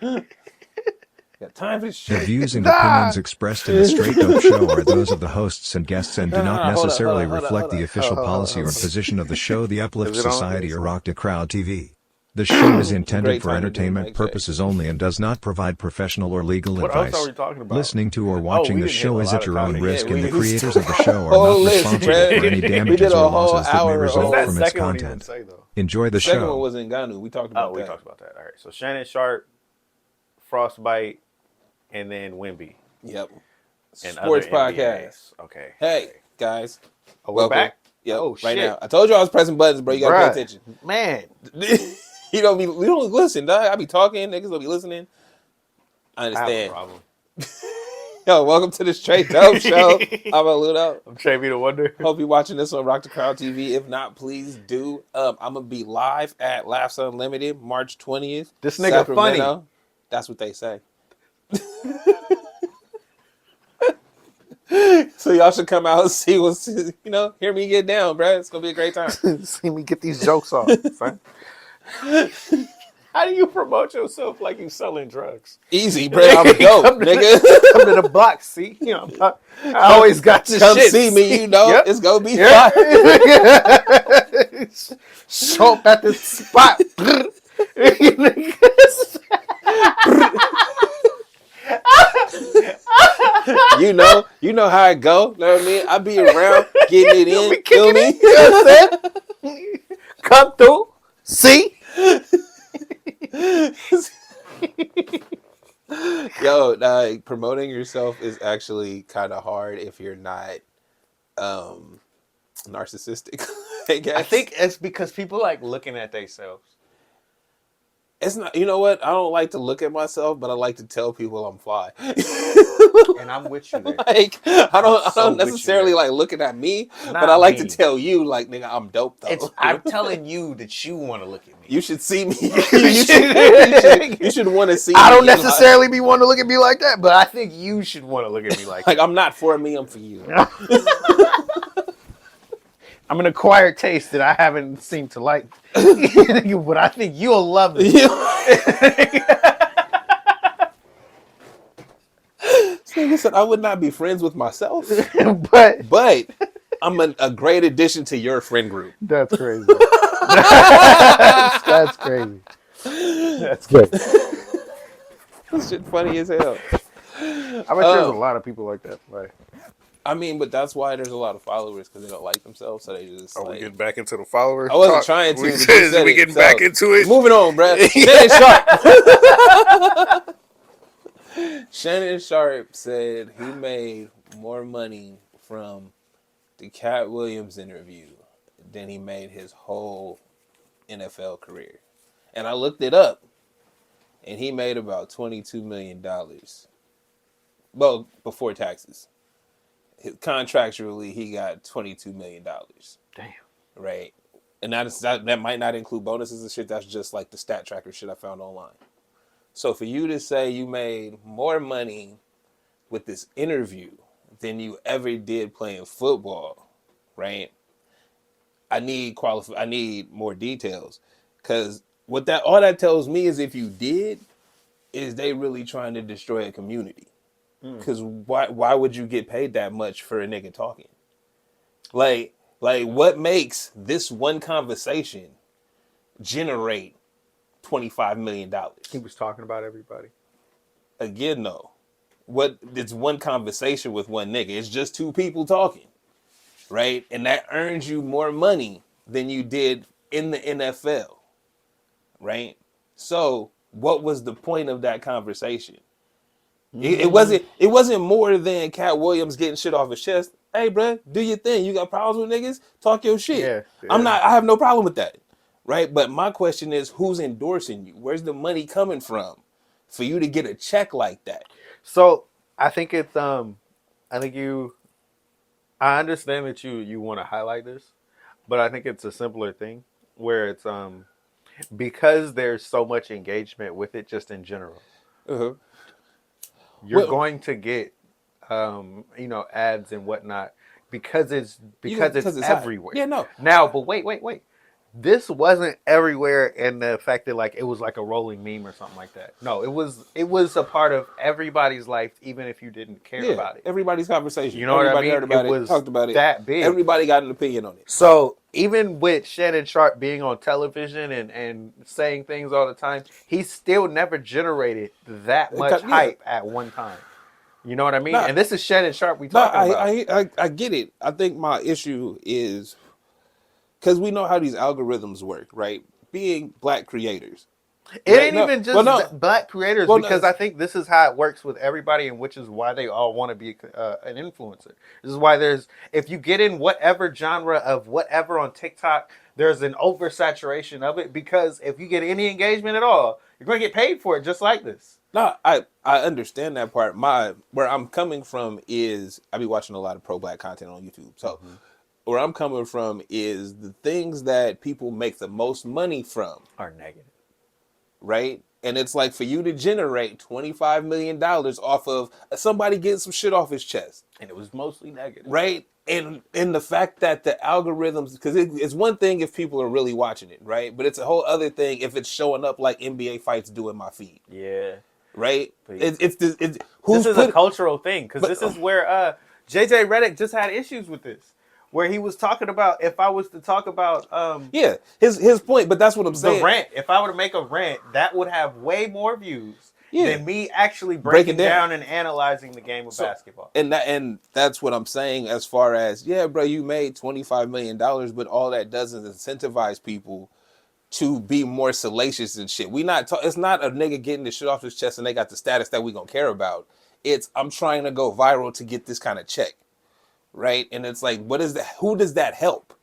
Got time for this The shit. views and opinions expressed in the Straight Dope Show are those of the hosts and guests and do not necessarily reflect the official policy or position of the show, the Uplift Is it on? Society, or Rock to Crowd TV. The show is intended Great for time to do entertainment mic check. purposes only and does not provide professional or legal What else advice. are we talking about? Listening to or watching we the didn't hit show a is lot at of your own topics. risk, Yeah, and the we- creators of the show are Whole not list, responsible bruh. for any We did damages a or whole losses that may hour. result What's What's from that its second one even content. say, though? Enjoy the Second one show. was in Ghana. We talked about Oh, we that. talked about that. All right. So Shannon Sharp, Frostbite, and then Wimby. Yep. And Sports other podcast. NBAs. Okay. Hey, guys. Oh, we're back? Yep. Oh, right shit. now. I told you I was pressing buttons, bro. You gotta Bruh. pay attention. Man. We don't listen, dog. I be talking, niggas don't be listening. I I have a understand. problem. Yo, welcome to the Straight Dope Show. I'm Ludo. I'm TraB the Wonder. Hope you're watching this on Rock the Crowd TV. If not, please do. I'm gonna be live at Laughs Unlimited, March 20th. This nigga funny. That's what they say. So y'all should come out and see what's, hear me get down, bro. It's gonna be a great time. See me get these jokes off, son. How do you promote yourself like you selling drugs? Easy, bro. I'm dope, nigga. Come to the block, see? You know, I always got your Come shit. see me, Yep. it's gonna be Yep. fun. Show up at the spot. You know how it go. Know what I mean? I be around getting it in. Feel me? You know what I'm saying? Come through. See? Yo, promoting yourself is actually kind of hard if you're not narcissistic. I guess. I think it's because people like looking at themselves. It's not. You know what? I don't like to look at myself, but I like to tell people I'm fly. And I'm with you there. Like I don't so with you necessarily there. like looking at me, Not but I like me. to tell you, like, nigga, I'm dope though. I'm telling you that you want to look at me. You should see me. should. You should want to see. I don't me. necessarily be wanting to look at me like that, but I think you should want to look at me like Like that. I'm not for me. I'm for you. I'm an acquired taste that I haven't seemed to like, but I think you'll love it. Nigga said I would not be friends with myself, but but I'm a great addition to your friend group. that's crazy. That's crazy. That's good. This shit funny as hell. I bet there's a lot of people like that. Like, I mean, but that's why there's a lot of followers, because they don't like themselves, so they just. are we like, getting back into the followers? I wasn't trying to. We, but you said we it, getting so back into it. Moving on, bruh. Shannon Sharp. Shannon Sharp said he made more money from the Cat Williams interview than he made his whole NFL career. And I looked it up, and he made about $22 million. Well, before taxes. Contractually, he got $22 million. Damn. Right? And that might not include bonuses and shit. That's just like the stat tracker shit I found online. So for you to say you made more money with this interview than you ever did playing football, right? I need more details, because all that tells me is if you did, is they really trying to destroy a community. Because why would you get paid that much for a nigga talking? Like what makes this one conversation generate $25 million? He was talking about everybody. Again, though, it's one conversation with one nigga. It's just two people talking, right? And that earns you more money than you did in the NFL, right? So what was the point of that conversation? It wasn't more than Cat Williams getting shit off his chest. Hey, bro, do your thing. You got problems with niggas? Talk your shit. Yeah. I have no problem with that, right? But my question is, who's endorsing you? Where's the money coming from for you to get a check like that? So I think it's I understand that you want to highlight this, but I think it's a simpler thing where it's because there's so much engagement with it just in general. Uh-huh. You're going to get ads and whatnot because it's hot. everywhere. Yeah, no. Now, but wait. this wasn't everywhere in the fact that like it was like a rolling meme or something like that. No, it was a part of everybody's life, even if you didn't care Yeah, about it. everybody's conversation. You know what I Everybody mean? heard about It it, was talked about it. that big. Everybody got an opinion on it. So even with Shannon Sharp being on television and saying things all the time, he still never generated that much hype at one time. You know what I mean? Nah, and this is Shannon Sharp we No, talking about. I get it. I think my issue is because we know how these algorithms work, right? Being black creators. It Right? ain't No, even just well, no. black creators Well, because no. I think this is how it works with everybody, and which is why they all want to be an influencer. This is why if you get in whatever genre of whatever on TikTok, there's an oversaturation of it because if you get any engagement at all, you're going to get paid for it just like this. No, I understand that part. Where I'm coming from is I be watching a lot of pro black content on YouTube. So where I'm coming from is the things that people make the most money from Are negative. Right? And it's like for you to generate $25 million off of somebody getting some shit off his chest. And it was mostly negative. Right? And the fact that the algorithms, because it's one thing if people are really watching it, right? But it's a whole other thing if it's showing up like NBA fights do in my feed. Yeah. Right? This Who's is a cultural thing because this is where JJ Redick just had issues with this. Where he was talking about if I was to talk about his point, but that's what I'm saying. The rant. If I were to make a rant, that would have way more views than me actually breaking down and analyzing the game of basketball. And that's what I'm saying as far as, yeah, bro, you made $25 million, but all that does is incentivize people to be more salacious and shit. It's not a nigga getting the shit off his chest and they got the status that we gonna care about. It's I'm trying to go viral to get this kind of check. Right? And it's like, what is that? Who does that help?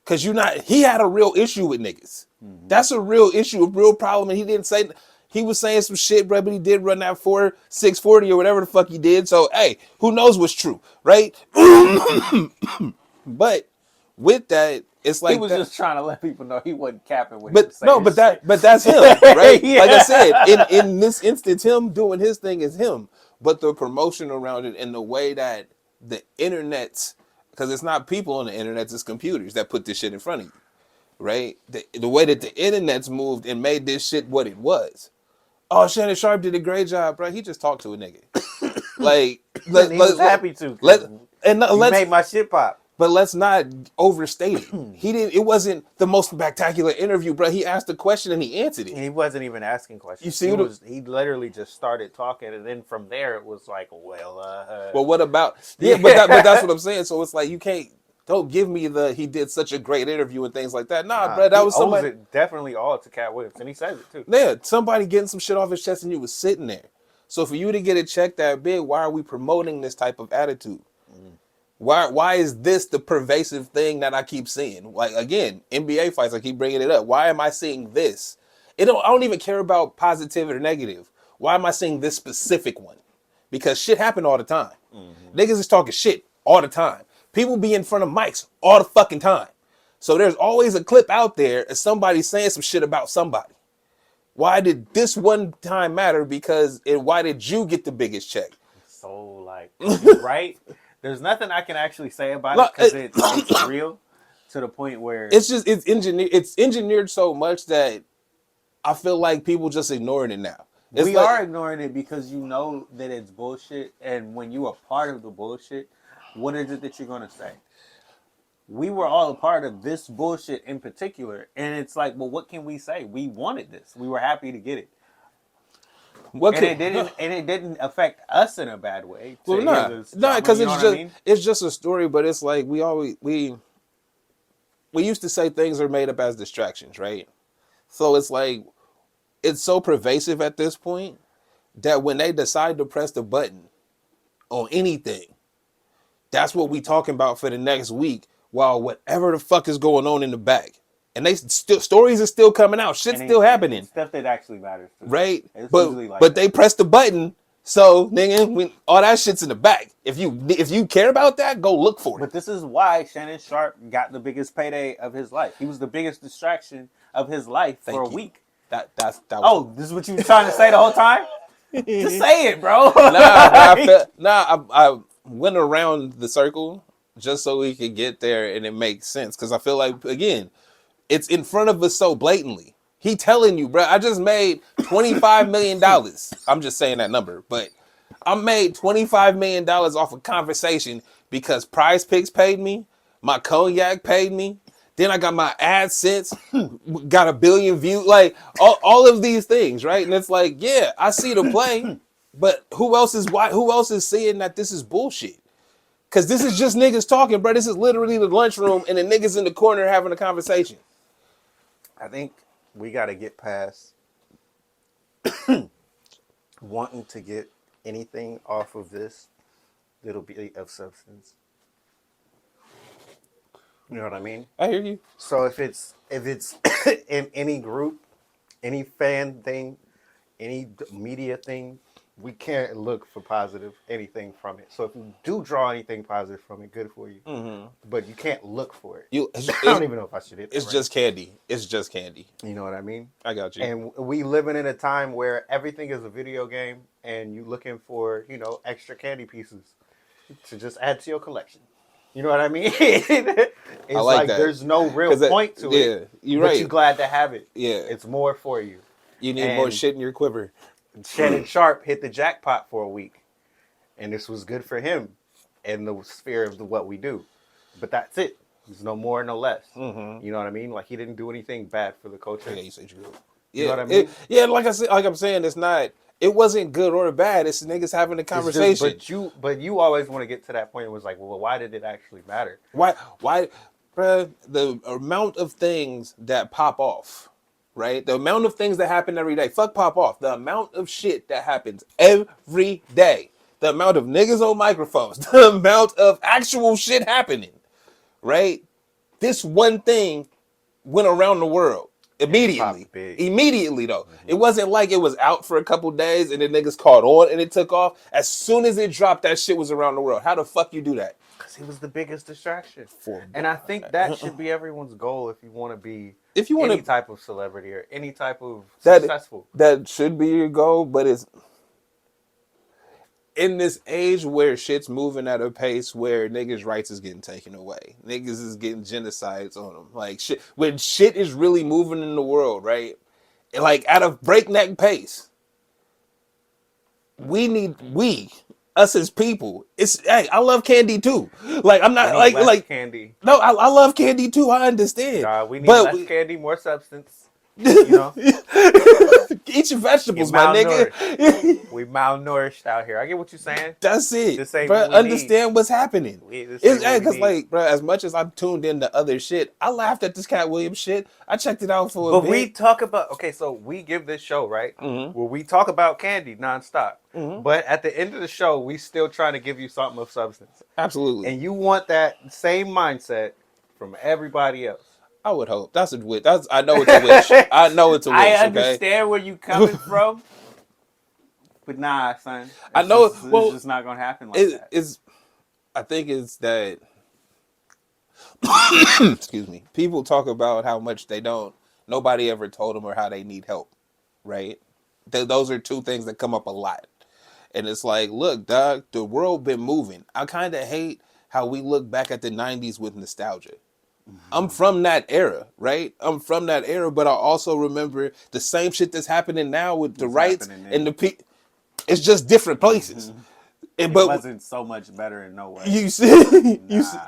Because he had a real issue with niggas. Mm-hmm. That's a real issue, a real problem. And he didn't say, he was saying some shit, bro, but he did run that 640 or whatever the fuck he did. So, hey, who knows what's true, right? But with that, it's like he was just trying to let people know he wasn't capping with but that's him, right? Yeah. Like I said, in this instance, him doing his thing is him. But the promotion around it and the way that the internet's, because it's not people on the internet, it's computers that put this shit in front of you, right? The way that the internet's moved and made this shit what it was. Oh, Shannon Sharp did a great job, bro. He just talked to a nigga. Like, he was happy to. Let's made my shit pop. But let's not overstate it. It wasn't the most spectacular interview, bro. He asked a question and he answered it. He wasn't even asking questions. You see, he literally just started talking, and then from there it was like, well, what about? Yeah, but that's what I'm saying. So it's like don't give me he did such a great interview and things like that. Nah, bro, that was somebody. It definitely all to Cat Williams, and he says it too. Yeah, somebody getting some shit off his chest, and you was sitting there. So for you to get a check that big, why are we promoting this type of attitude? Why is this the pervasive thing that I keep seeing? Like, again, NBA fights, I keep bringing it up. Why am I seeing this? I don't even care about positive or negative. Why am I seeing this specific one? Because shit happen all the time. Mm-hmm. Niggas is talking shit all the time. People be in front of mics all the fucking time. So there's always a clip out there of somebody saying some shit about somebody. Why did this one time matter? Why did you get the biggest check? So, like, right? There's nothing I can actually say about it because it's real to the point where it's engineered so much that I feel like people just ignoring it now. We are ignoring it because you know that it's bullshit, and when you are part of the bullshit, what is it that you're gonna say? We were all a part of this bullshit in particular, and it's like, well, what can we say? We wanted this. We were happy to get it. It didn't affect us in a bad way. Well, no, because it's just a story. But it's like we used to say things are made up as distractions, right? So it's like it's so pervasive at this point that when they decide to press the button on anything, that's what we talking about for the next week. While whatever the fuck is going on in the back. And stories are still coming out. Shit's still happening. Stuff that actually matters. Right? But they press the button. So, nigga, all that shit's in the back. If you care about that, go look for it. But this is why Shannon Sharp got the biggest payday of his life. He was the biggest distraction of his life for a week. This is what you were trying to say the whole time? Just say it, bro. I went around the circle just so we could get there and it makes sense. Because I feel like, again, It's in front of us so blatantly. He telling you, bro, I just made $25 million. I'm just saying that number, but I made $25 million off a conversation because Prize Picks paid me, my cognac paid me, then I got my AdSense, got a billion views, like all of these things, right? And it's like, yeah, I see the play, but who else is seeing that this is bullshit? Because this is just niggas talking, bro. This is literally the lunchroom and the niggas in the corner having a conversation. I think we got to get past wanting to get anything off of this that'll be of substance. You know what I mean? I hear you. So if it's in any group, any fan thing, any media thing, we can't look for positive anything from it. So if you do draw anything positive from it, good for you. Mm-hmm. But you can't look for it. I don't even know if I should hit that. It's right. Just candy. It's just candy. You know what I mean? I got you. And we living in a time where everything is a video game, and you looking for extra candy pieces to just add to your collection. You know what I mean? It's I like that. There's no real point to it. You're but right. You're glad to have it. Yeah. It's more for you. You need more shit in your quiver. Shannon Sharp hit the jackpot for a week, and this was good for him in the sphere of what we do. But that's it. There's no more, no less. Mm-hmm. You know what I mean? Like, he didn't do anything bad for the culture. Yeah, you said you good. You know what I mean? Like I'm saying, it's not. It wasn't good or bad. It's niggas having a conversation. But you always want to get to that point. It was like, well, why did it actually matter? Why, bruh? The amount of things that pop off, right? The amount of things that happen every day. Fuck pop off. The amount of shit that happens every day. The amount of niggas on microphones. The amount of actual shit happening, right? This one thing went around the world. Immediately though. Mm-hmm. It wasn't like it was out for a couple days and then niggas caught on and it took off. As soon as it dropped, that shit was around the world. How the fuck you do that? Because he was the biggest distraction. And I think that should be everyone's goal if you want to be any type of celebrity or any type of successful. That should be your goal, but it's in this age where shit's moving at a pace where niggas' rights is getting taken away. Niggas is getting genocides on them. Like, shit, when shit is really moving in the world, right? Like, at a breakneck pace. Us as people. Hey, I love candy too. Like, I'm not like candy. No, I love candy too. I understand. We need less candy, more substance. You know, eat your vegetables, my nigga. We malnourished out here. I get what you're saying. That's it. Bro, understand what's happening. Because, like, bro, as much as I'm tuned into other shit, I laughed at this Cat Williams shit. I checked it out for a bit. But we talk about so we give this show, right? Mm-hmm. Where we talk about candy nonstop. Mm-hmm. But at the end of the show, we still trying to give you something of substance. Absolutely. And you want that same mindset from everybody else. I would hope. That's a wish. I know it's a wish. I know it's a wish. I understand where you coming from, but nah, son. I know. It's just not gonna happen like that. I think it's that. Excuse me. People talk about how much nobody ever told them or how they need help, right? Those are two things that come up a lot, and it's like, look, dog, the world been moving. I kind of hate how we look back at the '90s with nostalgia. I'm from that era, right? But I also remember the same shit that's happening now with the rights and the people. It's just different places. It wasn't so much better in no way. You see,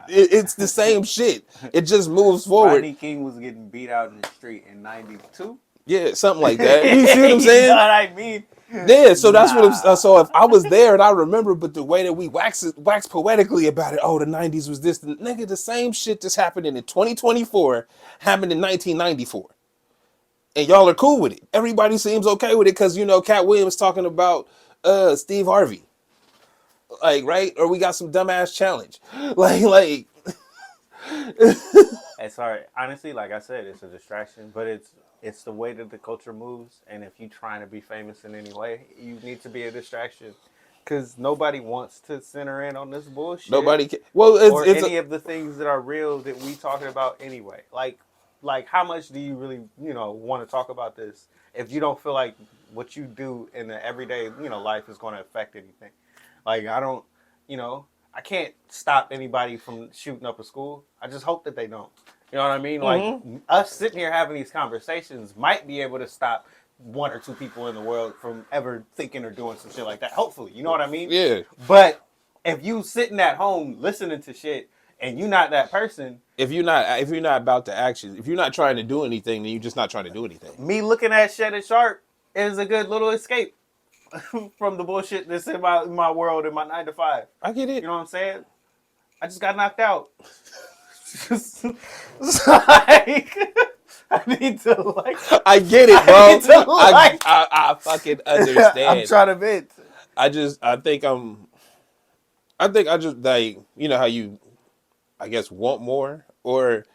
it's the same shit. It just moves forward. Rodney King was getting beat out in the street in '92. Yeah, something like that. You see what I'm saying? You know what I mean? Yeah, so that's what so if I was there and I remember, but the way that we wax poetically about it, oh, the 90s was this, nigga, the same shit that's happening in 2024 happened in 1994. And y'all are cool with it. Everybody seems okay with it because, Cat Williams talking about Steve Harvey. Like, right? Or we got some dumbass challenge. Like. It's hard. Honestly, like I said, it's a distraction, but it's the way that the culture moves. And if you're trying to be famous in any way, you need to be a distraction. Because nobody wants to center in on this bullshit. Nobody can. Well, it's any of the things that are real that we talking about anyway. Like how much do you really, want to talk about this if you don't feel like what you do in the everyday, life is going to affect anything? Like, I don't, I can't stop anybody from shooting up a school. I just hope that they don't. You know what I mean? Like us sitting here having these conversations might be able to stop one or two people in the world from ever thinking or doing some shit like that. Hopefully, you know what I mean? Yeah. But if you sitting at home listening to shit and you not that person, If you're not about to action, if you're not trying to do anything, then you're just not trying to do anything. me looking at Shannon Sharp is a good little escape from the bullshit that's in my world in my 9 to 5. I get it. You know what I'm saying? I just got knocked out. Just like I need to like. I get it, bro. I need to, like- I fucking understand. I'm trying to vent. I think I just like, you know how you, I guess, want more, or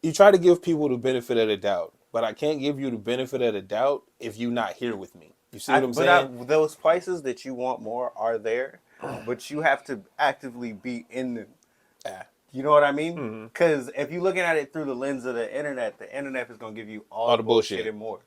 you try to give people the benefit of the doubt, but I can't give you the benefit of the doubt if you're not here with me. You see what I'm saying? Those places that you want more are there, but you have to actively be in them. You know what I mean? Because if you're looking at it through the lens of the internet is going to give you all the bullshit and more.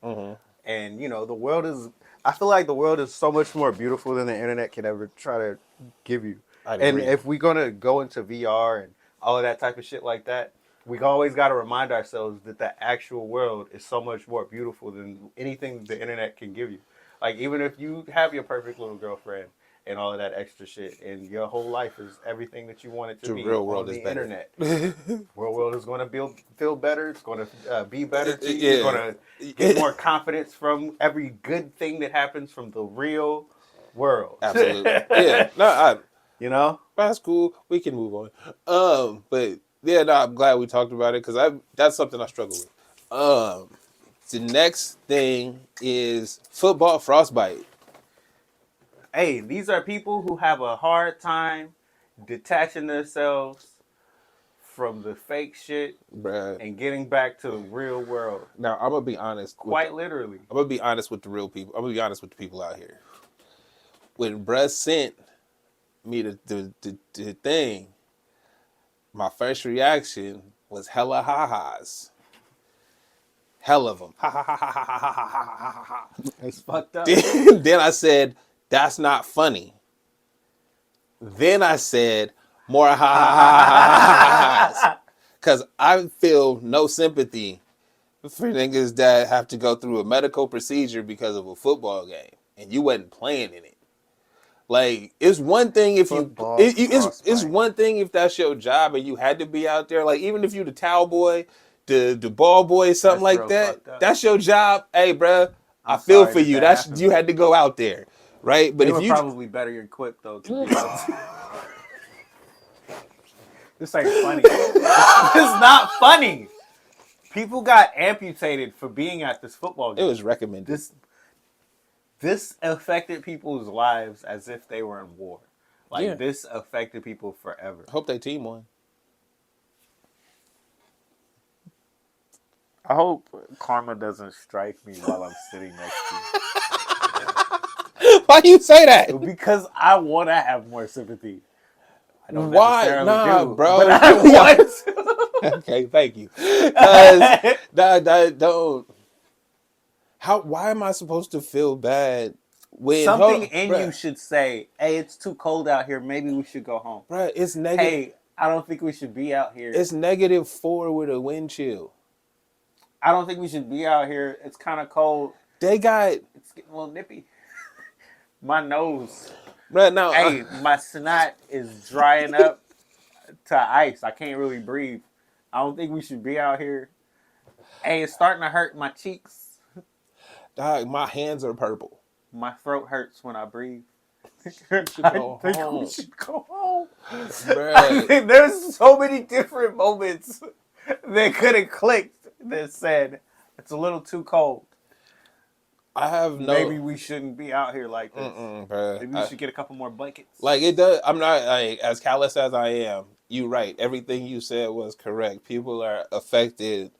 And, you know, the world is, I feel like the world is so much more beautiful than the internet can ever try to give you. And if we're going to go into VR and all of that type of shit like that, we always got to remind ourselves that the actual world is so much more beautiful than anything the internet can give you. Like, even if you have your perfect little girlfriend and all of that extra shit, and your whole life is everything that you want it to be real world on is the better. internet. Real world is going to feel better. It's going to be better to you. Yeah. You're going to get more confidence from every good thing that happens from the real world. Absolutely. Yeah. No, You know? that's cool. We can move on. But yeah, no, I'm glad we talked about it because that's something I struggle with. The next thing is football frostbite. Hey, these are people who have a hard time detaching themselves from the fake shit Bruh. and getting back to the real world. Now I'm gonna be honest. Quite literally. I'm gonna be honest with the real people. I'm gonna be honest with the people out here. When bruh sent me the thing, my first reaction was hella ha-has. Hell of them. Ha ha ha ha ha ha ha ha ha. It's fucked up. Then I said, that's not funny. Then I said, more ha ha ha ha ha. Because I feel no sympathy for niggas that have to go through a medical procedure because of a football game. And you wasn't playing in it. Like, it's one thing if it's one thing if that's your job and you had to be out there. Like, even if you the towel boy, the ball boy, something That's like real that, fucked up. that's your job. Hey, bruh, I I'm feel sorry for that you. that That's happened. you had to go out there, right? But They if were you probably better equipped though to be honest. This ain't funny. It's not funny. People got amputated for being at this football it game. was recommended. This affected people's lives as if they were in war. Like, Yeah. this affected people forever. I hope they team won. I hope karma doesn't strike me while I'm sitting next to you. Why you say that? Because I want to have more sympathy. I don't Why? necessarily Nah, do, bro. but I want to. Okay, thank you. 'Cause don't. Why am I supposed to feel bad when Something in you should say, hey, it's too cold out here. Maybe we should go home. Bruh, it's negative. Hey, I don't think we should be out here. It's -4 with a wind chill. I don't think we should be out here. It's kind of cold. They got, It's getting a little nippy. My nose. bruh, no. Hey, my snot is drying up to ice. I can't really breathe. I don't think we should be out here. Hey, it's starting to hurt my cheeks. Dog, my hands are purple. My throat hurts when I breathe. I Go think home. we should go home. Bruh. There's so many different moments that could have clicked that said, it's a little too cold. I have no. Maybe we shouldn't be out here like this. Bruh. Maybe we should get a couple more blankets. Like, it does. I'm not, like, as callous as I am, you right. Everything you said was correct. People are affected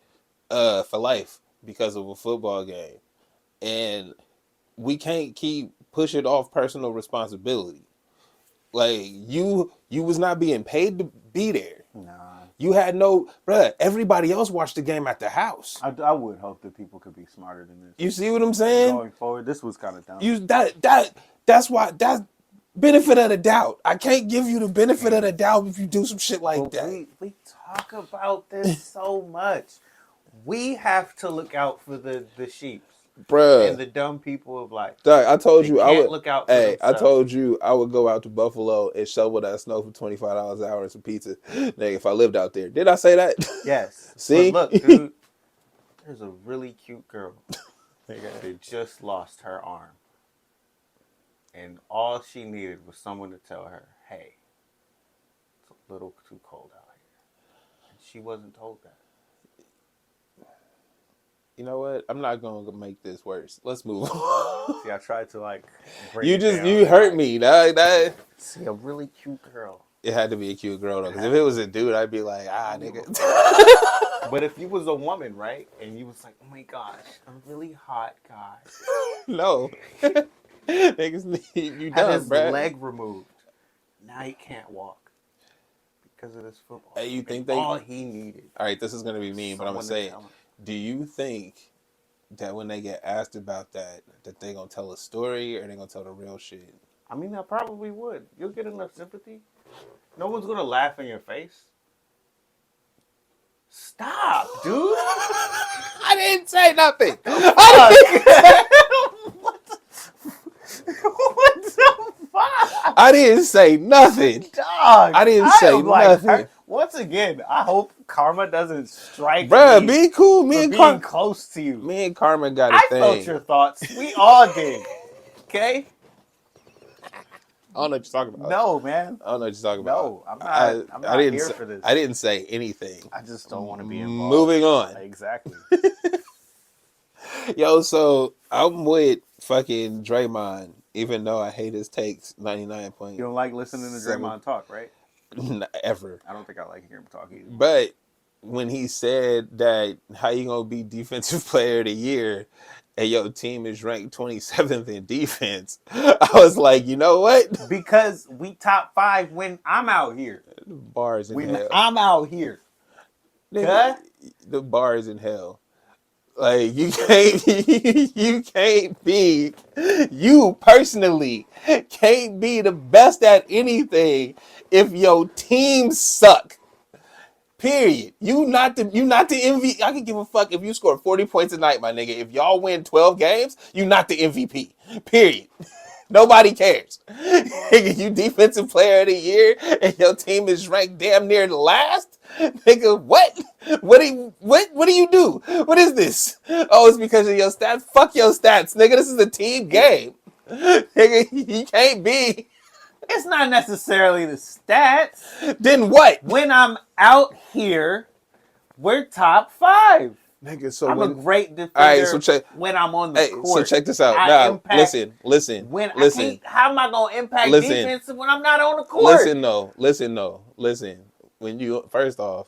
for life because of a football game. And we can't keep pushing off personal responsibility. Like, you was not being paid to be there. Nah. You had no, bruh, everybody else watched the game at the house. I would hope that people could be smarter than this. You see what I'm saying? Going forward, this was kind of dumb. That's why, that's benefit of the doubt. I can't give you the benefit of the doubt if you do some shit like that. We talk about this so much. We have to look out for the sheeps Bruh. and the dumb people of life. Dog, I told you I would look out for Hey, I themselves. told you I would go out to Buffalo and shovel that snow for $25 an hour and some pizza. Nigga, if I lived out there. Did I say that? Yes. See? But look, dude, there's a really cute girl that just lost her arm. And all she needed was someone to tell her, hey, it's a little too cold out here. And she wasn't told that. You know what? I'm not gonna make this worse. Let's move on. See, I tried to break You hurt me. That See, a really cute girl. it had to be a cute girl though, because if it was a dude, I'd be like, nigga. But if you was a woman, right, and you was like, oh my gosh, a really hot guy. No. Niggas need you Had done, his bruh. leg removed. Now he can't walk because of this football. Hey, you think all he needed? All right, this is gonna be mean, but I'm gonna Someone say to it. tell him. Do you think that when they get asked about that they gonna tell a story or they gonna tell the real shit? I mean, I probably would. You'll get enough sympathy. No one's gonna laugh in your face. Stop, dude. I didn't say nothing. What the fuck? I didn't say nothing. Dog. I didn't say nothing. Once again, I hope karma doesn't strike Bruh, me be cool. Me for and being close to you. Me and Karma got a I thing. felt your thoughts. We all did. Okay? I don't know what you're talking about. No, man. I don't know what you're talking about. No, I'm not here for this. I didn't say anything. I just don't want to be involved. Moving on. Exactly. Yo, so I'm with fucking Draymond, even though I hate his takes 99 points. You don't like listening to Draymond talk, right? Ever. I don't think I like hearing him talk either. But when he said that how you gonna be defensive player of the year and your team is ranked 27th in defense, I was like, you know what? Because we top 5 when I'm out here. The bars in hell. I'm out here. Nigga, the bars in hell. Like you can't be, you personally can't be the best at anything if your team suck. Period. You not the MVP. I can give a fuck if you score 40 points a night, my nigga. If y'all win 12 games, you not the MVP. Period. Nobody cares. You defensive player of the year and your team is ranked damn near last? Nigga, what? What do you do? What is this? Oh, it's because of your stats? Fuck your stats, nigga. This is a team game. Nigga, you can't be. It's not necessarily the stats. Then what? When I'm out here, we're top 5. Nigga, so I'm a great defender. All right, so check, when I'm on the court. So check this out. Now, listen. When listen. How am I gonna impact defense when I'm not on the court? Listen. When you first off,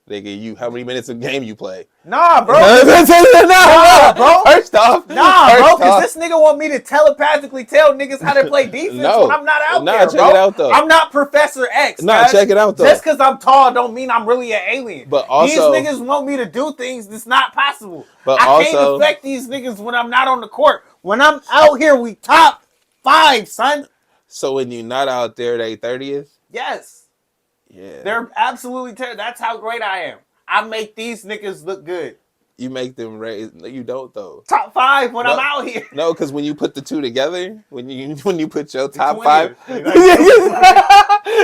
nigga, how many minutes a game you play? Nah, bro. Nah, bro. First off, because this nigga want me to telepathically tell niggas how to play defense when I'm not out there, check bro. it out, though. I'm not Professor X. Check it out, though. Just because I'm tall don't mean I'm really an alien. But also, these niggas want me to do things that's not possible. But I can't affect these niggas when I'm not on the court. When I'm out here, we top 5, son. So when you're not out there, they 30th? Yes. Yeah. They're absolutely terrible. That's how great I am. I make these niggas look good. You make them raise. No, you don't though. Top 5 when I'm out here. No, because when you put the two together, when you put your top 5,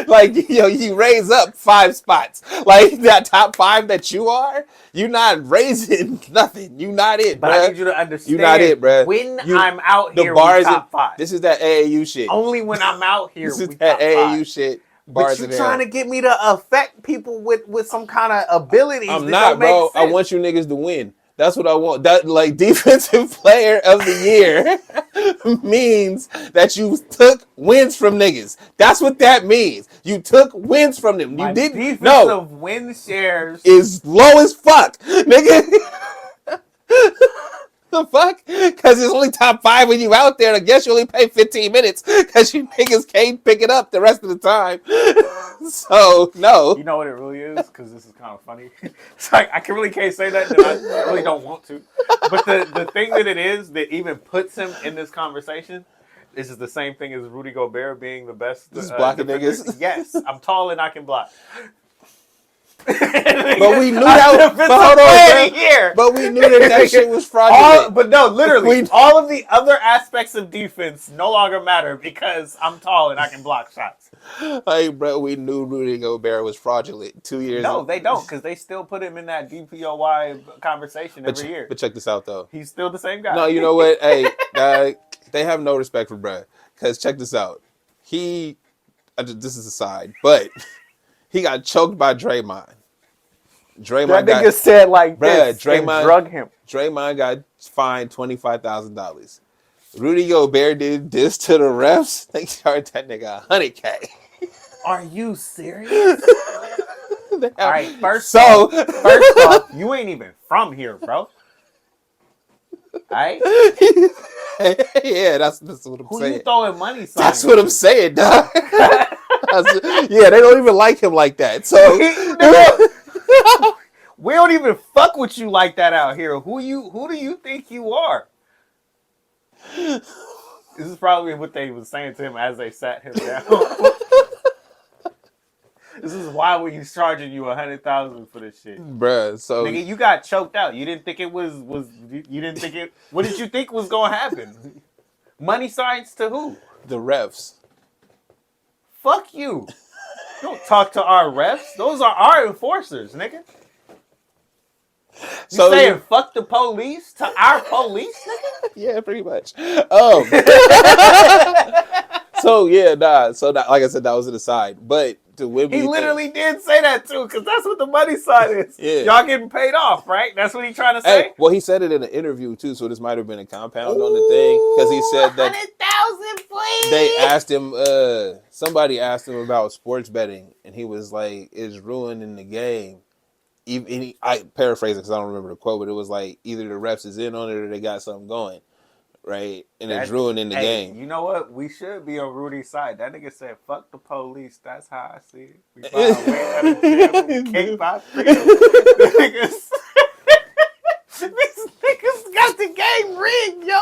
like you raise up 5 spots. Like that top 5 that you are, you're not raising nothing. You not it, but bruh. I need you to understand. You not it, bruh. When I'm out here, the bars we top 5. This is that AAU shit. Only when I'm out here, this is we that top AAU 5. shit. But you trying to get me to affect people with some kind of abilities. I'm not, bro. I want you niggas to win. That's what I want. That like defensive player of the year means that you took wins from niggas. That's what that means. You took wins from them. My you didn't. Defensive win shares is low as fuck, nigga. The fuck? Because it's only top 5 when you out there. And I guess you only pay 15 minutes because you niggas can't pick it up the rest of the time. So, no. You know what it really is? Because this is kind of funny. It's like, I really can't say that, and I really don't want to. But the thing that it is that even puts him in this conversation, this is the same thing as Rudy Gobert being the best. Just blocking niggas? Yes, I'm tall and I can block. But we knew that. But hold on, here. But we knew that shit was fraudulent. But no, literally, all of the other aspects of defense no longer matter because I'm tall and I can block shots. Like, bro, we knew Rudy Gobert was fraudulent 2 years ago. No, they don't, because they still put him in that DPOY conversation every year. But check this out, though. He's still the same guy. No, you know what? Hey, they have no respect for Brad. Because check this out. This is a side, but he got choked by Draymond. That nigga said like this Draymond, and drug him. Draymond got fined $25,000. Rudy Gobert did this to the refs. They charged that nigga $100K. Are you serious? All right, first off, you ain't even from here, bro. All right? Yeah, that's what I'm saying. Who you throwing money signs? That's what I'm saying, dog. Yeah, they don't even like him like that. So we don't even fuck with you like that out here. Who do you think you are? This is probably what they was saying to him as they sat him down. This is why we was charging you $100,000 for this shit, bruh. So nigga, you got choked out. You didn't think it was. You didn't think it. What did you think was gonna happen? Money signs to who? The refs. Fuck you. Don't talk to our refs. Those are our enforcers, nigga. You saying fuck the police to our police, nigga? Yeah, pretty much. So yeah, like I said, that was an aside. But to Wemby, he literally did say that too, because that's what the money side is. Yeah. Y'all getting paid off, right? That's what he's trying to say. Hey, well, he said it in an interview too, so this might have been a compound on the thing, because he said that 100,000, please. they asked him. Somebody asked him about sports betting, and he was like, "It's ruining the game." I paraphrase it because I don't remember the quote, but it was like either the refs is in on it or they got something going, right? And it's ruining the game. You know what? We should be on Rudy's side. That nigga said, "Fuck the police." That's how I see it. We find a way out of jail. We can't buy freedom. These niggas got the game rigged, yo.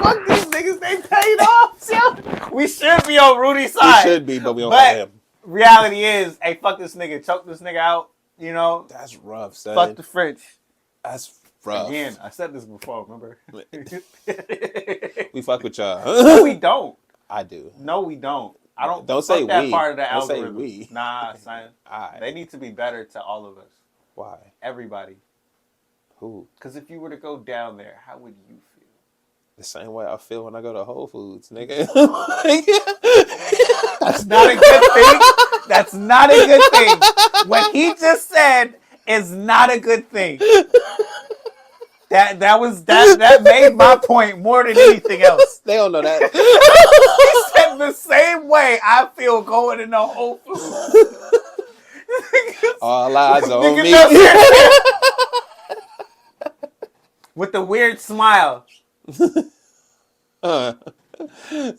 Fuck these niggas. They paid off, yo. We should be on Rudy's side. We should be, but we don't call him. Reality is, hey, fuck this nigga. Choke this nigga out. You know, that's rough, son. Fuck the French. That's rough. Again, I said this before, remember? We fuck with y'all. No, we don't. I do. No, we don't. I don't. Don't say that we. part of the don't algorithm. Say we. Nah, son. They need to be better to all of us. Why? Everybody. Who? Because if you were to go down there, how would you feel? The same way I feel when I go to Whole Foods, nigga. That's not a good thing. That's not a good thing. What he just said is not a good thing. That made my point more than anything else. They don't know that. He said the same way I feel going into Whole Foods. All eyes on me. With the weird smile.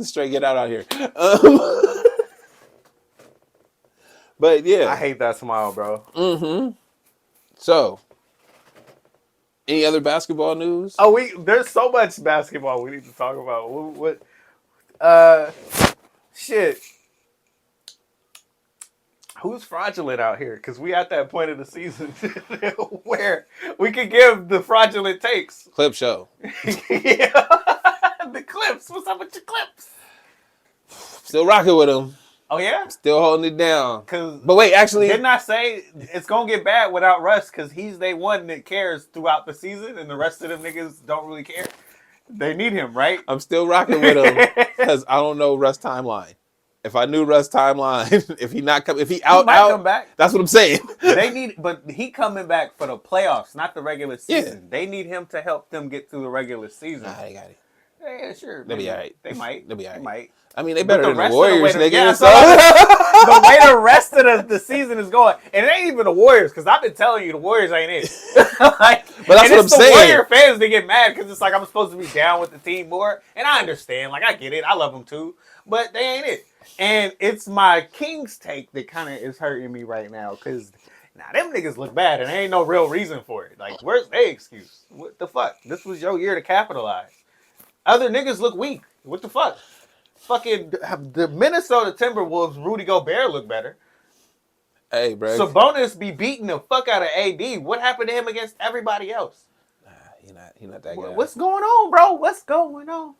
Straight get out here. But yeah. I hate that smile, bro. Mm-hmm. So, any other basketball news? Oh, there's so much basketball we need to talk about. What shit. Who's fraudulent out here? Because we at that point of the season where we could give the fraudulent takes. Clip show. Yeah. The clips. What's up with your clips? Still rocking with them. Oh, yeah? Still holding it down. But wait, actually... Didn't I say it's going to get bad without Russ because he's the one that cares throughout the season and the rest of them niggas don't really care? They need him, right? I'm still rocking with him because I don't know Russ' timeline. If I knew Russ' timeline, if he come back. That's what I'm saying. But he coming back for the playoffs, not the regular season. Yeah. They need him to help them get through the regular season. Nah, they got it. Yeah, sure. They'll be all right. They might. They'll be all right. They might. I mean, they better than the Warriors, nigga. Yeah, so the way the rest of the season is going, and it ain't even the Warriors, because I've been telling you the Warriors ain't it. But that's what I'm saying. The Warrior fans, they get mad because it's like I'm supposed to be down with the team more, and I understand. Like, I get it. I love them too, but they ain't it. And it's my Kings take that kind of is hurting me right now, because them niggas look bad, and there ain't no real reason for it. Like, where's their excuse? What the fuck? This was your year to capitalize. Other niggas look weak. What the fuck? Fucking the Minnesota Timberwolves, Rudy Gobert look better. Hey, bro. Sabonis be beating the fuck out of AD. What happened to him against everybody else? He not that guy. What's going on, bro? What's going on?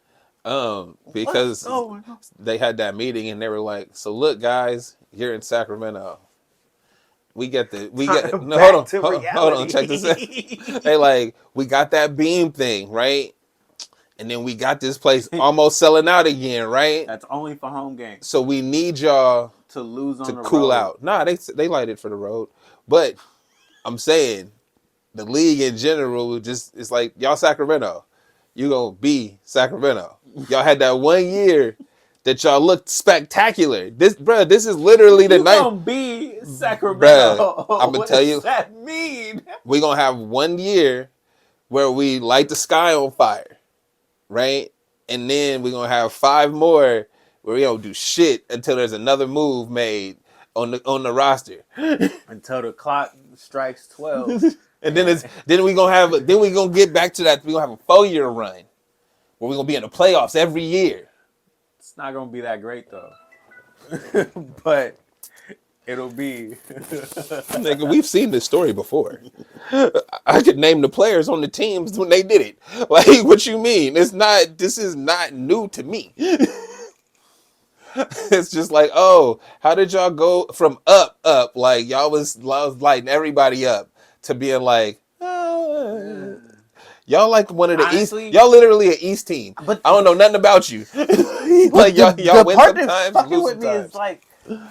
Because going on? they had that meeting and they were like, "So look, guys, you're in Sacramento. We get no, hold on, check this out. They like, we got that beam thing, right? And then we got this place almost selling out again, right? That's only for home games. So we need y'all to lose on to the cool road. out. Nah, they light it for the road, but I'm saying the league in general just it's like y'all Sacramento, you gonna be Sacramento. Y'all had that 1 year that y'all looked spectacular. This is literally the night. Gonna be Sacramento. I'm gonna tell you. What does that mean? We're gonna have 1 year where we light the sky on fire, right? And then we're gonna have 5 more where we don't do shit until there's another move made on the roster. Until the clock strikes 12. And then we gonna get back to that. We're gonna have a 4-year run where we're gonna be in the playoffs every year. It's not gonna be that great though. But it'll be. Nigga, we've seen this story before. I could name the players on the teams when they did it. Like, what you mean? This is not new to me. It's just like, oh, how did y'all go from up, like y'all was lighting everybody up to being like, oh. Y'all like one of the Honestly, East. Y'all literally an East team. But I don't know nothing about you. Like y'all the win part sometimes, that's fucking lose with me sometimes. is like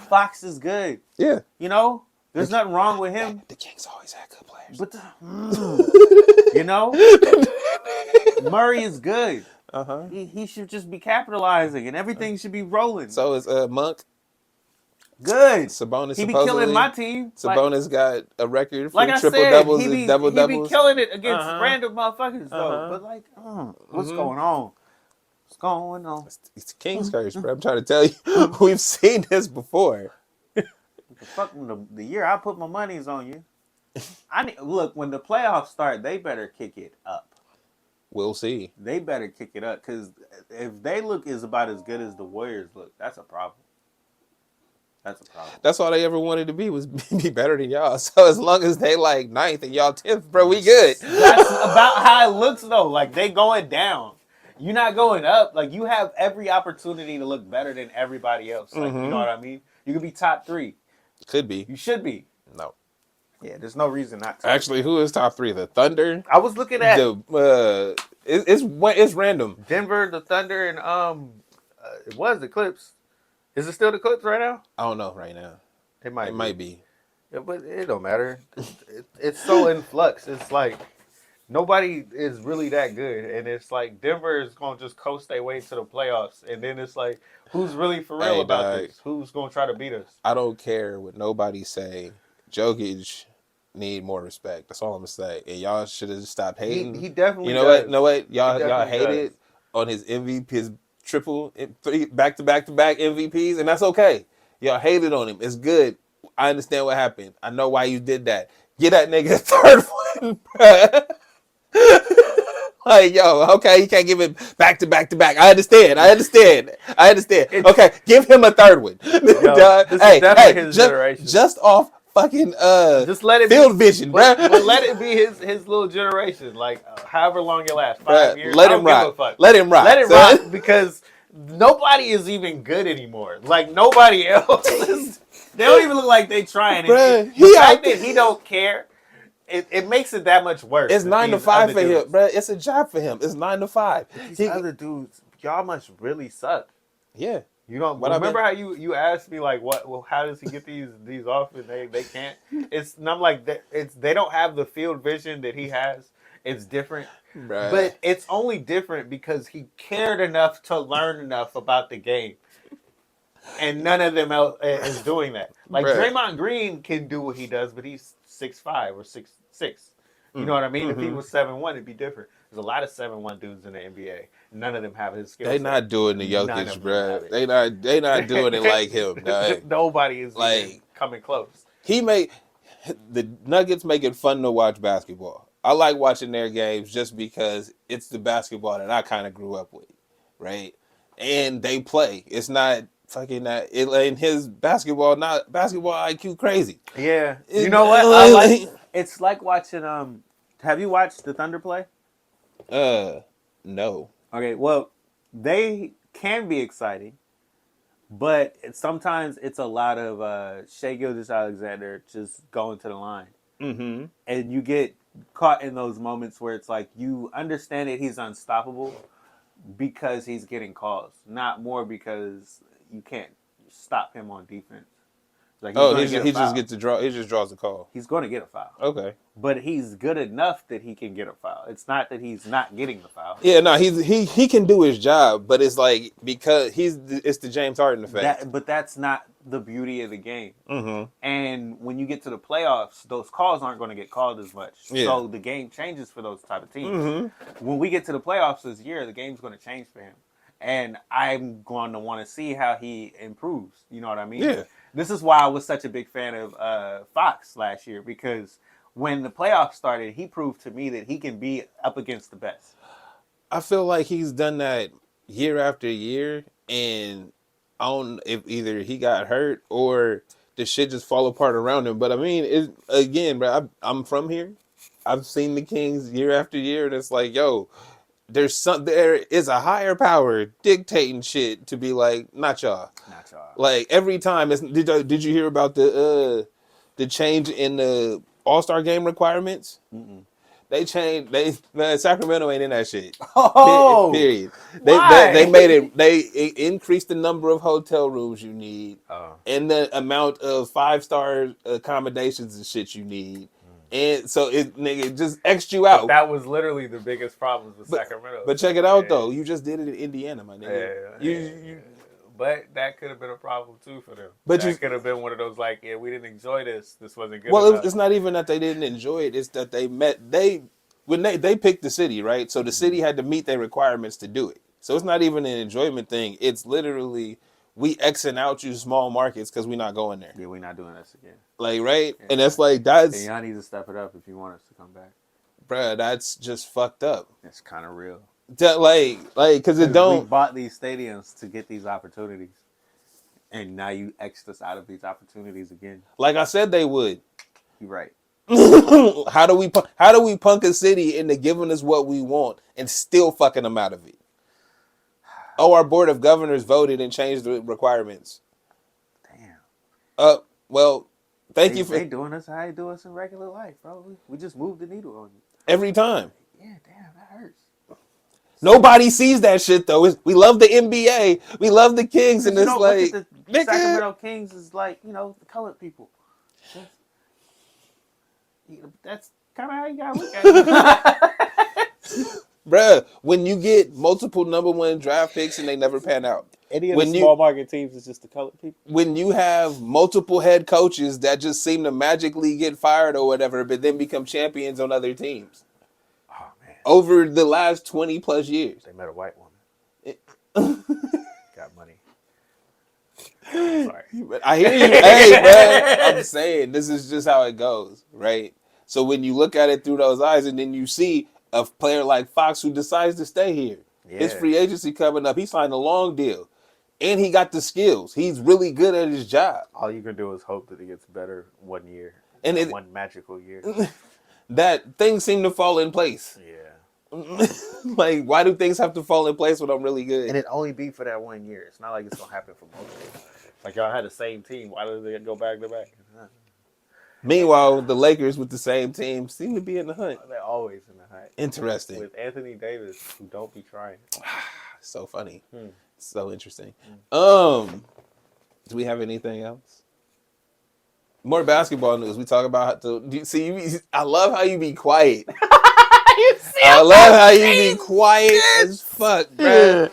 Fox is good. Yeah, You know, there's nothing wrong with him. the Kings always had good players. But you know, Murray is good. He should just be capitalizing, and everything should be rolling. So is Monk. Good. Sabonis He be supposedly killing my team. Sabonis got a record for Like I triple said, doubles he and double be doubles. killing it against random motherfuckers though. But like, what's Mm-hmm. going on? What's going on? It's the King's curse, bro. I'm trying to tell you, we've seen this before. The fuck the year I put my monies on you. Look, when the playoffs start, they better kick it up. We'll see. They better kick it up because if they look is about as good as the Warriors look, that's a problem. That's a problem. That's all they ever wanted to be was be better than y'all. So as long as they like 9th and y'all 10th, bro, we good. That's about how it looks though. Like they going down. You're not going up. Like you have every opportunity to look better than everybody else. Like you know what I mean? You could be top 3. Could be. You should be. No. Yeah, there's no reason not to. Actually, who is top 3? The Thunder. I was looking at it's random. Denver, the Thunder, and it was the Clips. Is it still the Clips right now? I don't know right now. It might be. Yeah, but it don't matter. It's so in flux. It's like nobody is really that good, and it's like Denver is gonna just coast their way to the playoffs, and then it's like, who's really for real about this? Who's gonna try to beat us? I don't care what nobody say. Jokic need more respect. That's all I'm gonna say. And y'all should have stopped hating. He definitely. You know does. what? No what? Y'all definitely hated on his MVP, his triple, 3 back-to-back MVPs, and that's okay. Y'all hated on him. It's good. I understand what happened. I know why you did that. Get that nigga a third one, bruh. Like, yo, okay, you can't give it back-to-back. I understand. Okay, give him a third one. Yo, this is definitely his generation. Just off fucking just let it field vision, bro. But let it be his little generation. Like however long it lasts, 5 years. Let him rock. Let him rock. Let it rock because nobody is even good anymore. Like nobody else. They don't even look like they trying. Bruh, the fact that he don't care, it makes it that much worse. It's 9 to 5 for him, bro. It's a job for him. It's 9 to 5. These other dudes, y'all must really suck. Yeah. You don't remember how you asked me like what? Well, how does he get these off and they can't? And I'm like they don't have the field vision that he has. It's different, Bruh. but it's only different because he cared enough to learn enough about the game, and none of them else is doing that. Like Draymond Green can do what he does, but he's 6'5" or 6'6". You know what I mean? If he was 7'1", it'd be different. There's a lot of 7'1" dudes in the NBA. None of them have his skills. They not doing the Jokic, bro. They not doing it like him. Dog. Nobody is like coming close. The Nuggets make it fun to watch basketball. I like watching their games just because it's the basketball that I kind of grew up with, right? And they play. It's not fucking that. And his basketball IQ crazy. Yeah. You know what? I like. It's like watching. Have you watched the Thunder play? No. Okay. Well, they can be exciting, but sometimes it's a lot of Shea Gilgeous-Alexander just going to the line. Mm-hmm. And you get caught in those moments where it's like you understand that he's unstoppable because he's getting calls, not more because you can't stop him on defense. Like he just gets to draw. He just draws the call. He's going to get a foul. Okay, but he's good enough that he can get a foul. It's not that he's not getting the foul. Yeah, no, he can do his job, but it's like because it's the James Harden effect. But that's not the beauty of the game. Mm-hmm. And when you get to the playoffs, those calls aren't going to get called as much. Yeah. So the game changes for those type of teams. Mm-hmm. When we get to the playoffs this year, the game's going to change for him. And I'm going to want to see how he improves. You know what I mean? Yeah. This is why I was such a big fan of Fox last year, because when the playoffs started, he proved to me that he can be up against the best. I feel like he's done that year after year, and I don't know if either he got hurt or the shit just fall apart around him. But I mean, bro, I'm from here. I've seen the Kings year after year, and it's like, yo, there is a higher power dictating shit to be like, not y'all. Like every time, did you hear about the change in the All-Star game requirements? Mm-mm. They changed. Sacramento ain't in that shit. Oh, period. Why? They made it. They increased the number of hotel rooms you need, and the amount of 5-star accommodations and shit you need. And so it just X'd you out. But that was literally the biggest problems with Sacramento. But check it out though. You just did it in Indiana, my nigga. You But that could have been a problem too for them. But that could have been one of those like, yeah, we didn't enjoy this. This wasn't good. Well, it's not even that they didn't enjoy it. It's that when they picked the city, right? So the city had to meet their requirements to do it. So it's not even an enjoyment thing. It's literally we Xing out you small markets because we're not going there. Yeah, we're not doing this again. Like, right? Yeah. And that's like that's. Y'all need to step it up if you want us to come back, bruh. That's just fucked up. It's kind of real. Because it don't. We bought these stadiums to get these opportunities, and now you X'd us out of these opportunities again. Like I said, they would. You're right. How do we punk a city into giving us what we want and still fucking them out of it? Oh, our board of governors voted and changed the requirements. Damn. Well, thank you for they doing us how they do us in regular life, bro. We just moved the needle on you every time. Yeah, damn, that hurts. Nobody sees that shit though. We love the NBA, we love the Kings, and it's like the Sacramento Kings is like the colored people. That's kind of how you gotta look at it. Bruh, when you get multiple number 1 draft picks and they never pan out. Any of the small market teams is just the colored people. When you have multiple head coaches that just seem to magically get fired or whatever, but then become champions on other teams. Oh, man. Over the last 20 plus years. They met a white woman. Got money. Sorry. I hear you. Hey, bro. I'm saying this is just how it goes, right? So when you look at it through those eyes and then you see a player like Fox who decides to stay here. Yeah. His free agency coming up. He signed a long deal. And he got the skills. He's really good at his job. All you can do is hope that it gets better one year. And one magical year. That things seem to fall in place. Yeah. Like, why do things have to fall in place when I'm really good? And it only be for that 1 year. It's not like it's going to happen for most of it. Like, y'all had the same team. Why did they go back to back? Meanwhile, the Lakers with the same team seem to be in the hunt. They're always in the hunt. Interesting. With Anthony Davis, who don't be trying. So funny. So interesting. Do we have anything else? More basketball news. We talk about I love how you be quiet. I love how you be quiet as fuck, bro.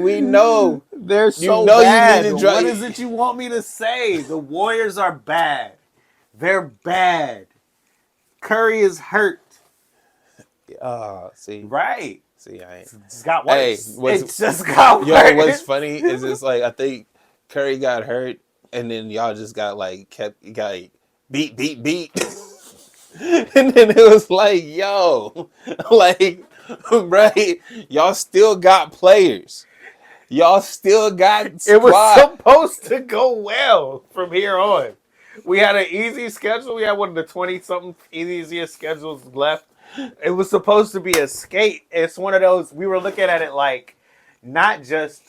We know they're so bad. You what is it you want me to say? The Warriors are bad. They're bad. Curry is hurt. See. Right. See, I ain't. It's got worse. Hey, it just got worse. Yo, what's funny is it's like I think Curry got hurt and then y'all just got beat. And then it was like, yo, like, right, y'all still got players. Y'all still got It was squad. supposed to go well from here on. We had an easy schedule. We had one of the 20-something easiest schedules left. It was supposed to be a skate. It's one of those, we were looking at it like, not just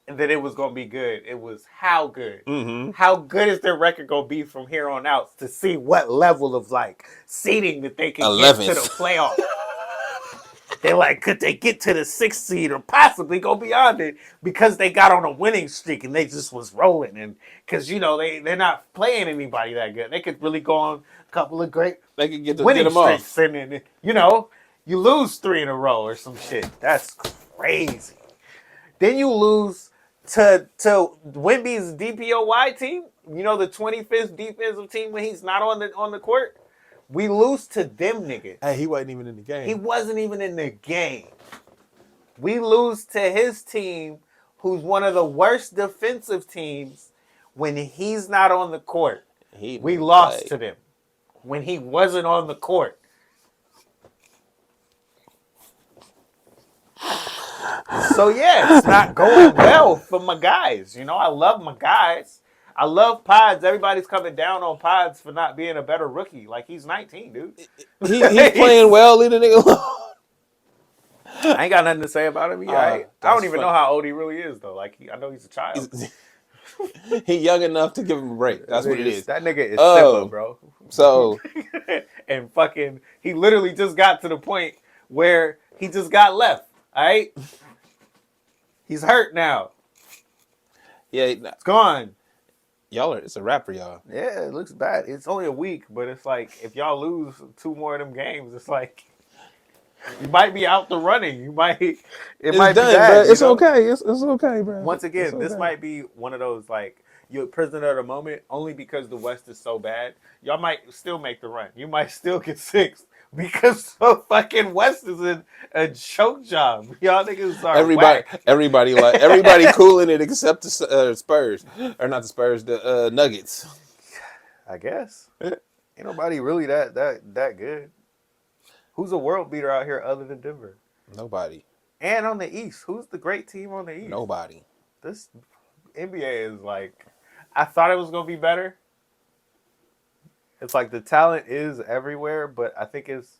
that it was going to be good. It was how good. Mm-hmm. How good is their record going to be from here on out to see what level of like seeding that they can get to the 11th. playoff. They're like, could they get to the 6th seed or possibly go beyond it because they got on a winning streak and they just was rolling, and because they're not playing anybody that good. They could really go on a couple of great They could get winning them streaks, off. and then you lose 3 in a row or some shit. That's crazy. Then you lose to Wemby's DPOY team. The 25th defensive team when he's not on the court. We lose to them niggas. Hey, he wasn't even in the game. He wasn't even in the game. We lose to his team, who's one of the worst defensive teams, when he's not on the court. We lost to them when he wasn't on the court. So, yeah, it's not going well for my guys. I love my guys. I love Pods. Everybody's coming down on Pods for not being a better rookie. Like, he's 19, dude. He's playing well. Leave the nigga alone. I ain't got nothing to say about him. He I don't even know how old he really is, though. Like, I know he's a child. He's young enough to give him a break. That's what it is. That nigga is simple, bro. So. And fucking, he literally just got to the point where he just got left. All right? He's hurt now. Yeah. It's gone. It's a wrap for y'all. Yeah, it looks bad. It's only a week, but it's like, if y'all lose 2 more of them games, it's like, you might be out the running. It might done, be bad. Bro. It's okay. It's okay, bro. Once again, this might be one of those, like, you're a prisoner of the moment only because the West is so bad. Y'all might still make the run. You might still get 6th because the fucking West is in a choke job. Y'all niggas are everybody cooling it except the Spurs. Or not the Spurs, the Nuggets. I guess. Ain't nobody really that good. Who's a world beater out here other than Denver? Nobody. And on the East, who's the great team on the East? Nobody. This NBA is like, I thought it was going to be better. It's like the talent is everywhere, but I think it's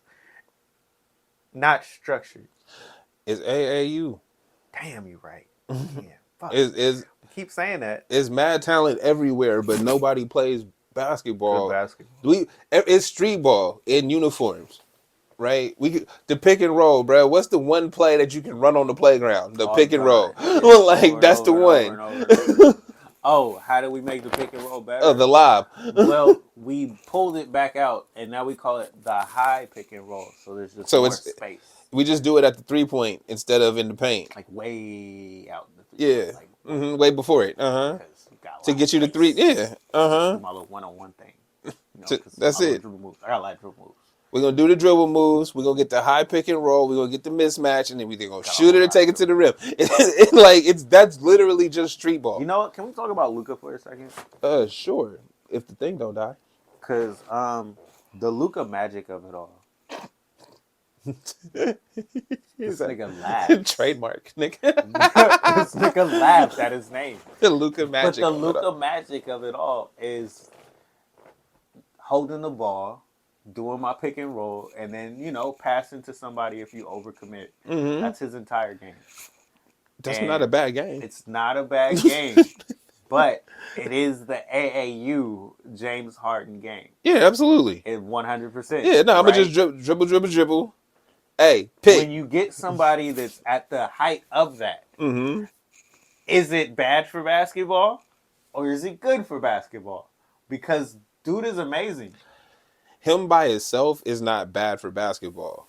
not structured. It's AAU. Damn, you right. Yeah, fuck. Keep saying that. It's mad talent everywhere, but nobody plays basketball. Good basketball. It's street ball in uniforms. Right, the pick and roll, bro. What's the one play that you can run on the playground? The pick and roll. Like that's the one. Oh, how do we make the pick and roll better? Oh, the lob. Well, we pulled it back out, and now we call it the high pick and roll. So there's just more space. We just do it at the 3-point instead of in the paint. Like way out. Yeah. Like, way before it. To get you to 3. Yeah. My little one-on-one thing. That's it. I got a lot of dribble moves. We're going to do the dribble moves. We're going to get the high pick and roll. We're going to get the mismatch. And then we're going to shoot it or take it to the rim. That's literally just street ball. You know what? Can we talk about Luka for a second? Sure. If the thing don't die. Because the Luka magic of it all. This nigga laughed. Trademark, nigga. This nigga laughed at his name. The Luka magic. But the Luka magic of it all is holding the ball, doing my pick and roll, and then, passing to somebody if you overcommit. Mm-hmm. That's his entire game. That's not a bad game. It's not a bad game. But it is the AAU James Harden game. Yeah, absolutely. 100%. Yeah, no, I'm going to just dribble. Hey, pick. When you get somebody that's at the height of that, is it bad for basketball or is it good for basketball? Because dude is amazing. Him by himself is not bad for basketball.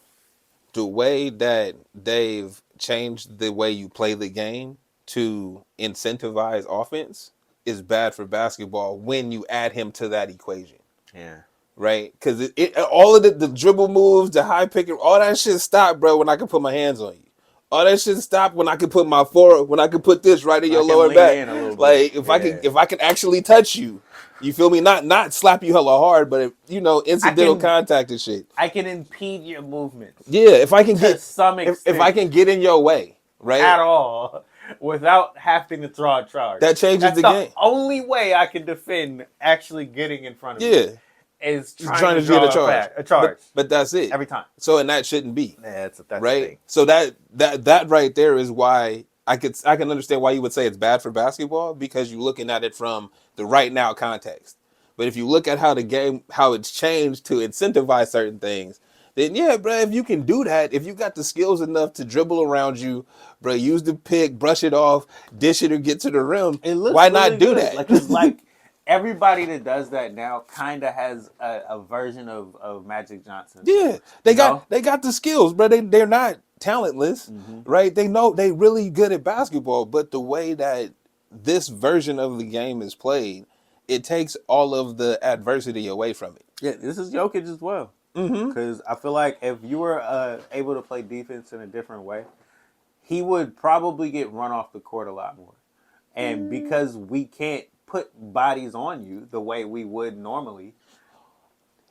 The way that they've changed the way you play the game to incentivize offense is bad for basketball when you add him to that equation. Yeah. Right? Because all of the dribble moves, the high pick, all that shit stopped, bro, when I could put my hands on you. All that shit stopped when I could put my forward, when I could put this right in your lower back. Like if I can actually touch you. You feel me? Not slap you hella hard, but incidental contact and shit. I can impede your movement. Yeah, if I can to some extent. If I can get in your way, right? At all. without having to throw a charge. That changes That's the the game. only way I can defend actually getting in front of Yeah. you is He's trying to get draw a charge. a charge. But that's it. Every time. So, and that shouldn't be. Yeah, that's the right? thing. So that right there is why I can understand why you would say it's bad for basketball, because you're looking at it from the right now context. But if you look at how it's changed to incentivize certain things, then yeah, bro, if you can do that, if you got the skills enough to dribble around you, bro, use the pick, brush it off, dish it, or get to the rim, It looks why really not do good. that? Like, it's like everybody that does that now kind of has a version of Magic Johnson. Yeah, they got the skills, bro. They're not talentless, right? They know they really good at basketball, but the way that this version of the game is played, it takes all of the adversity away from it. Yeah, this is Jokic as well. Because I feel like if you were able to play defense in a different way, he would probably get run off the court a lot more. And because we can't put bodies on you the way we would normally,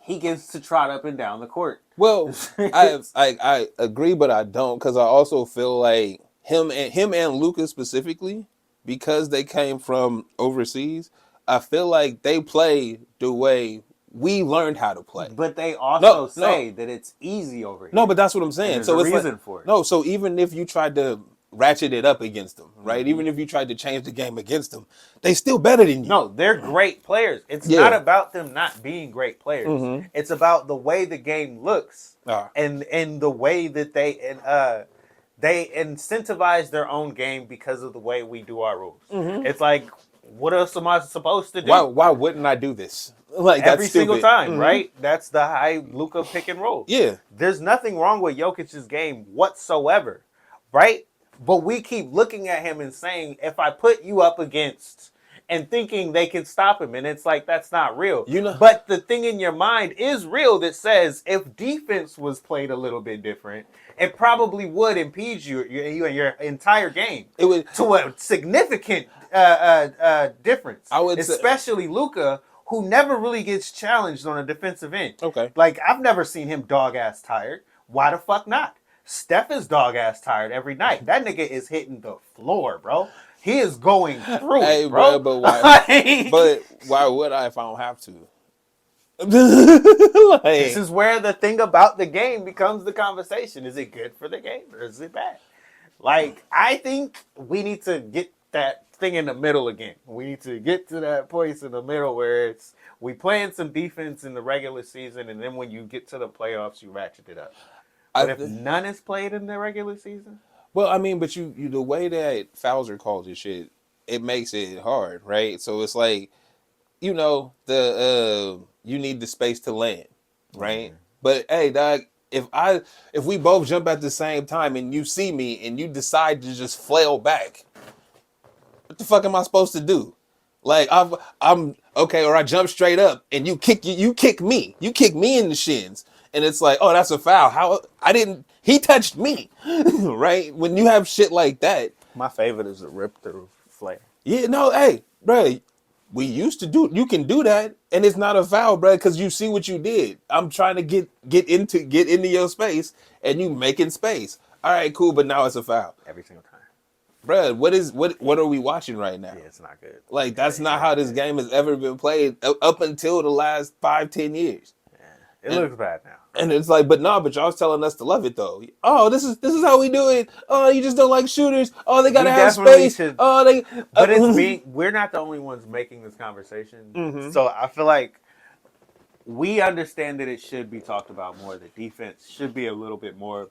he gets to trot up and down the court. Well, I agree, but I don't, because I also feel like him and Luka specifically, because they came from overseas, I feel like they play the way we learned how to play. But they also say that it's easy over here. No, but that's what I'm saying. So it's a reason for it. No, so even if you tried to ratchet it up against them, right? Even if you tried to change the game against them, they still better than you. No, they're great players. It's not about them not being great players. It's about the way the game looks and the way that they incentivize their own game because of the way we do our rules. It's like, what else am I supposed to do? Why wouldn't I do this? Like, every that's single stupid. time, right? That's the high Luka pick and roll. Yeah. There's nothing wrong with Jokic's game whatsoever, right? But we keep looking at him and saying, if I put you up against, and thinking they can stop him, and it's like, that's not real. But the thing in your mind is real that says if defense was played a little bit different, it probably would impede you and your entire game. It would to a significant difference. I would especially Luka, who never really gets challenged on a defensive end. Okay. Like, I've never seen him dog-ass tired. Why the fuck not? Steph is dog-ass tired every night. That nigga is hitting the floor, bro. He is going through it, bro. But why? But why would I if I don't have to? Like, this is where the thing about the game becomes the conversation. Is it good for the game or is it bad? Like, I think we need to get that thing in the middle again. We need to get to that place in the middle where it's we playing some defense in the regular season, and then when you get to the playoffs, you ratchet it up. But if none is played in the regular season, well, I mean, but you the way that fouls are called and shit, it makes it hard, right? So it's like, you know, you need the space to land, right? But hey, dog, if we both jump at the same time and you see me and you decide to just flail back, what the fuck am I supposed to do? Like, I'm okay, or I jump straight up and you kick me in the shins, and it's like, oh, that's a foul. How he touched me, right? When you have shit like that, my favorite is the rip through flare. Yeah, no, hey, bro, you can do that, and it's not a foul, bro, because you see what you did. I'm trying to get into your space, and you making space. All right, cool, but now it's a foul Every single time. Bro, what are we watching right now? Yeah, it's not good. Like, that's not how this game has ever been played up until the last 5-10 years. Yeah, it looks bad now. And it's like, but y'all's telling us to love it though. Oh, this is how we do it. Oh, you just don't like shooters. Oh, they gotta have space. Oh, they. But it's me. We're not the only ones making this conversation. So I feel like we understand that it should be talked about more. That defense should be a little bit more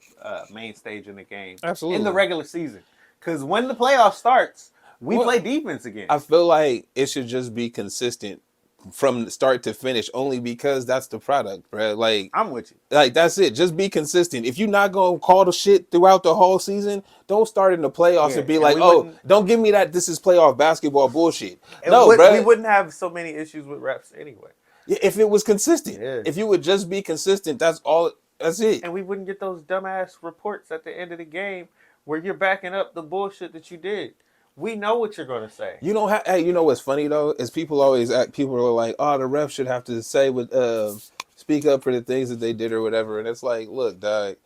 main stage in the game. Absolutely. In the regular season. Because when the playoff starts, we play defense again. I feel like it should just be consistent from start to finish, only because that's the product, bro. Like, I'm with you. Like, that's it. Just be consistent. If you're not gonna call the shit throughout the whole season, don't start in the playoffs and be like, oh, don't give me that this is playoff basketball bullshit. No, bro. We wouldn't have so many issues with refs anyway. Yeah, if it was consistent. Yeah. If you would just be consistent, that's all. That's it. And we wouldn't get those dumbass reports at the end of the game where you're backing up the bullshit that you did. We know what you're gonna say. You don't have. Hey, you know what's funny though is people are like, oh, the ref should have to say speak up for the things that they did or whatever. And it's like, look, dog,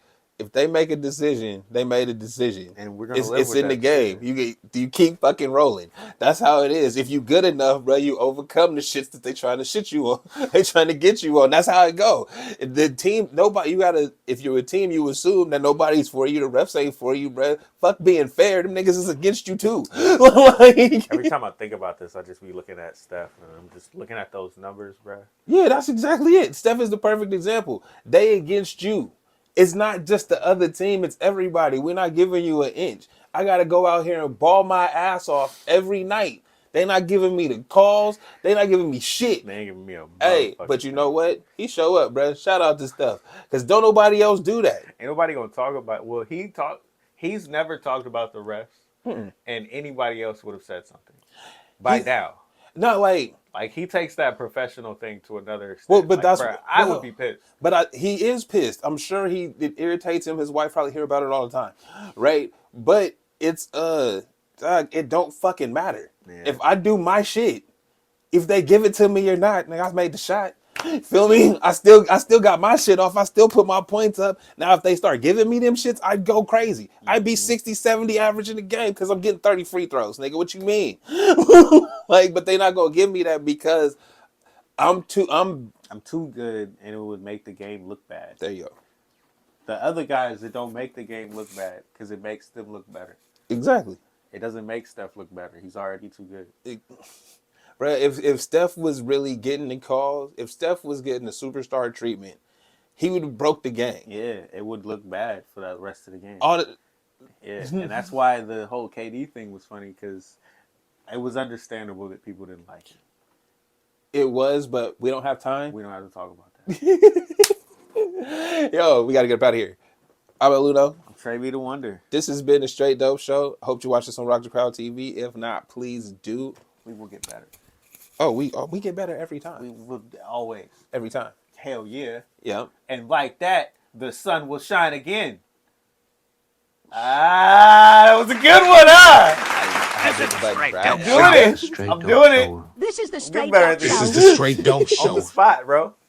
if they make a decision, they made a decision, and we're gonna it's live with in the that game. shit. You keep fucking rolling. That's how it is. If you good enough, bro, you overcome the shits that they trying to shit you on. They trying to get you on. That's how it go. The team, nobody. You gotta. If you're a team, you assume that nobody's for you. The refs ain't for you, bro. Fuck being fair. Them niggas is against you too. Like, Every time I think about this, I just be looking at Steph, and I'm just looking at those numbers, bro. yeah, that's exactly it. Steph is the perfect example. They against you. It's not just the other team, it's everybody. We're not giving you an inch. I got to go out here and ball my ass off every night. They not giving me the calls. They not giving me shit. They ain't giving me a Hey, but you know what? He show up, bro. Shout out to Steph. Because don't nobody else do that. Ain't nobody gonna talk about. Well, he's never talked about the refs, and anybody else would have said something by now. Not like he takes that professional thing to another extent. well, but that's bruh, I would be pissed. But he is pissed. I'm sure it irritates him. His wife probably hear about it all the time, right? But it's it don't fucking matter. Yeah. If I do my shit, if they give it to me or not, nigga, I made the shot. Feel me? I still got my shit off. I still put my points up. Now, if they start giving me them shits, I'd go crazy. I'd be 60, 70 average in the game because I'm getting 30 free throws, nigga. What you mean? But they not gonna give me that because I'm too good, and it would make the game look bad. There you go. The other guys, it don't make the game look bad because it makes them look better. Exactly. It doesn't make Steph look better. He's already too good. Bro, if Steph was really getting the calls, if Steph was getting the superstar treatment, he would have broke the game. Yeah, it would look bad for the rest of the game. Yeah, and that's why the whole KD thing was funny because it was understandable that people didn't like it. It was, but we don't have time. We don't have to talk about that. Yo, we got to get up out of here. I'm Luno. I'm TraB the Wonder. This has been a Straight Dope Show. I hope you watch this on Rock the Crowd TV. If not, please do. We will get better. We get better every time. We will always. Every time. Hell yeah. Yeah. And like that, the sun will shine again. That was a good one, huh? I'm doing it. This is the Straight better Dope at this. Show. This is the Straight Dope On the Show. spot, bro.